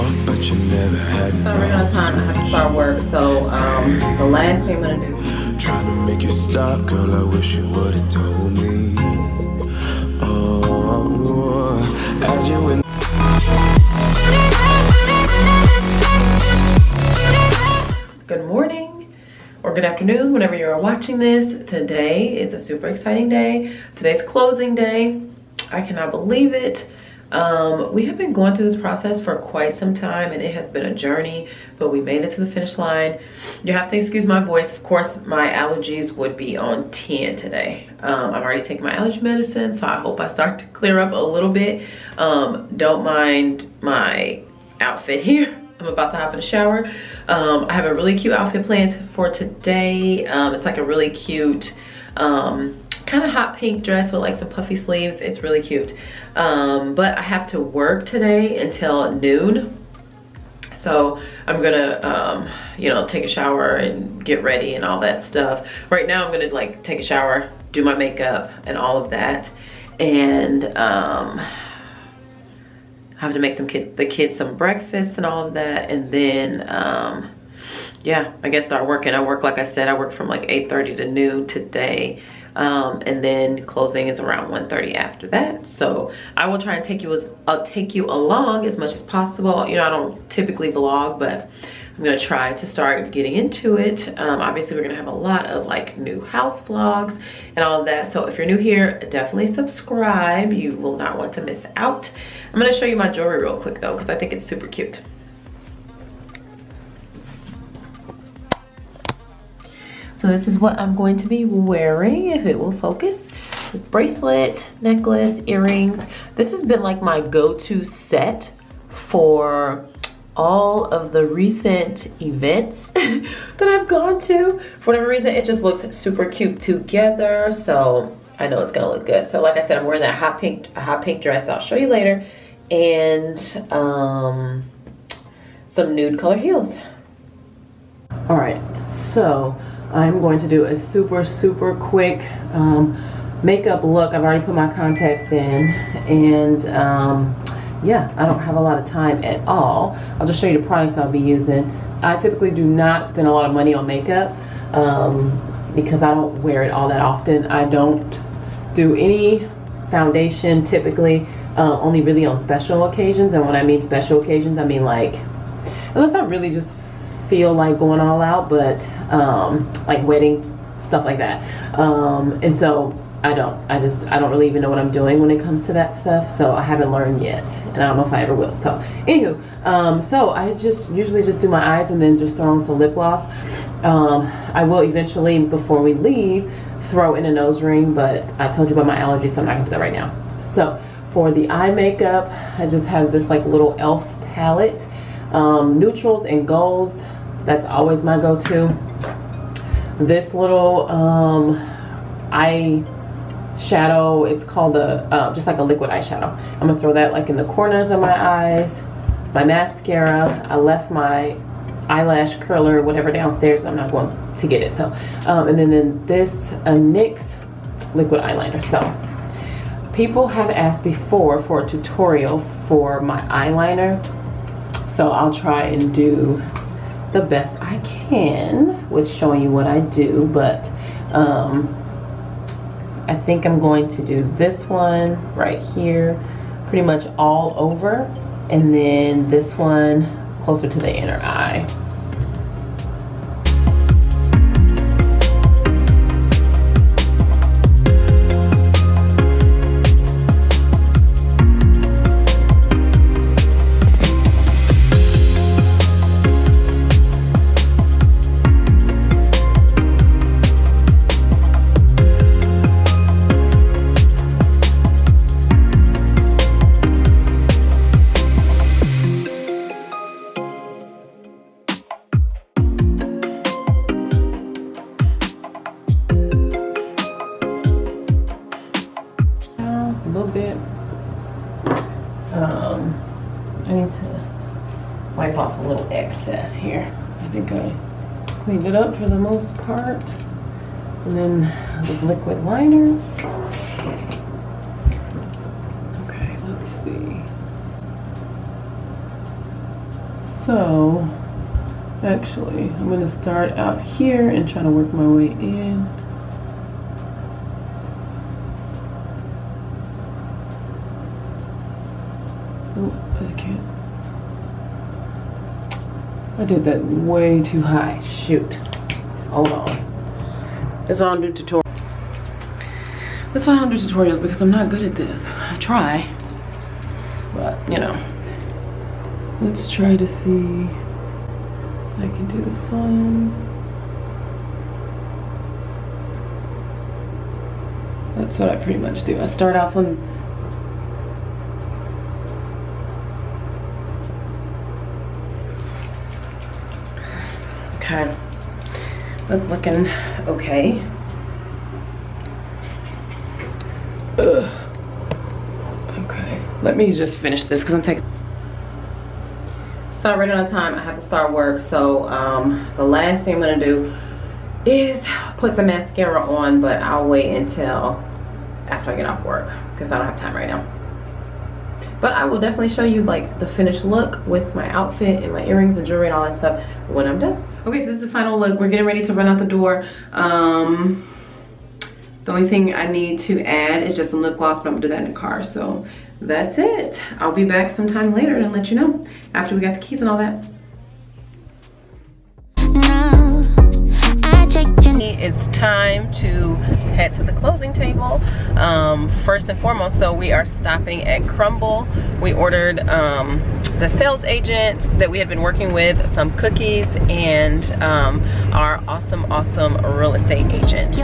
off, but you never had So right on time, I have to start work. So the last thing I'm gonna do. Trying to make you stop, girl, I wish you would've told me. Oh, had you in. Good morning or good afternoon, whenever you're watching this. Today is a super exciting day. Today's closing day. I cannot believe it. We have been going through this process for quite some time, and it has been a journey, but we made it to the finish line. You have to excuse my voice. Of course, my allergies would be on 10 today. I've already taken my allergy medicine, so I hope I start to clear up a little bit. Don't mind my outfit here. I'm about to hop in the shower. I have a really cute outfit planned for today. It's like a really cute kind of hot pink dress with like some puffy sleeves. It's really cute. But I have to work today until noon. So I'm gonna, you know, take a shower and get ready and all that stuff. Right now I'm gonna like take a shower, do my makeup and all of that. And I have to make the kids some breakfast and all of that. And then, yeah, I guess start working. I work, like I said, I work from like 8:30 to noon today. And then closing is around 1:30 after that. So I will try and take you along as much as possible. You know, I don't typically vlog, but I'm gonna try to start getting into it. Obviously we're gonna have a lot of like new house vlogs and all of that. So if you're new here, definitely subscribe. You will not want to miss out. I'm gonna show you my jewelry real quick though, because I think it's super cute. So this is what I'm going to be wearing, if it will focus. It's bracelet, necklace, earrings. This has been like my go-to set for all of the recent events that I've gone to. For whatever reason, it just looks super cute together. So I know it's gonna look good. So like I said, I'm wearing that hot pink dress. I'll show you later. And some nude color heels. All right, so I'm going to do a super quick makeup look. I've already put my contacts in, and yeah, I don't have a lot of time at all. I'll just show you the products I'll be using. I typically do not spend a lot of money on makeup because I don't wear it all that often. I don't do any foundation typically, only really on special occasions. And when I mean special occasions, I mean like, unless I really just feel like going all out, but like weddings, stuff like that. And so I don't really even know what I'm doing when it comes to that stuff. So I haven't learned yet, and I don't know if I ever will. So anywho, so I usually just do my eyes and then just throw on some lip gloss. I will eventually, before we leave, throw in a nose ring, but I told you about my allergies, so I'm not gonna do that right now. So for the eye makeup, I just have this like little e.l.f. palette, neutrals and golds. That's always my go-to. This little eye shadow, it's called just like a liquid eyeshadow. I'm gonna throw that like in the corners of my eyes. My mascara, I left my eyelash curler, whatever, downstairs. I'm not going to get it. So, and then this NYX liquid eyeliner. So, people have asked before for a tutorial for my eyeliner. So I'll try and do the best I can with showing you what I do, but I think I'm going to do this one right here pretty much all over, and then this one closer to the inner eye. I need to wipe off a little excess here. I think I cleaned it up for the most part. And then this liquid liner. Okay, let's see. So, actually, I'm gonna start out here and try to work my way in. Oh, I can't. I did that way too high. Shoot. Hold on. That's why I don't do tutorials. That's why I don't do tutorials, because I'm not good at this. I try, but you know. Let's try to see if I can do this one. That's what I pretty much do. I start off on okay. That's looking okay. Ugh. Okay, let me just finish this because I'm taking. It's not right on time. I have to start work, so the last thing I'm gonna do is put some mascara on, but I'll wait until after I get off work because I don't have time right now. But I will definitely show you like the finished look with my outfit and my earrings and jewelry and all that stuff when I'm done. Okay, so this is the final look. We're getting ready to run out the door. The only thing I need to add is just some lip gloss, but I'm gonna do that in the car. So that's it. I'll be back sometime later and let you know after we got the keys and all that. It's time to head to the closing table. First and foremost though, we are stopping at Crumble. We ordered the sales agent that we had been working with some cookies and our awesome real estate agent.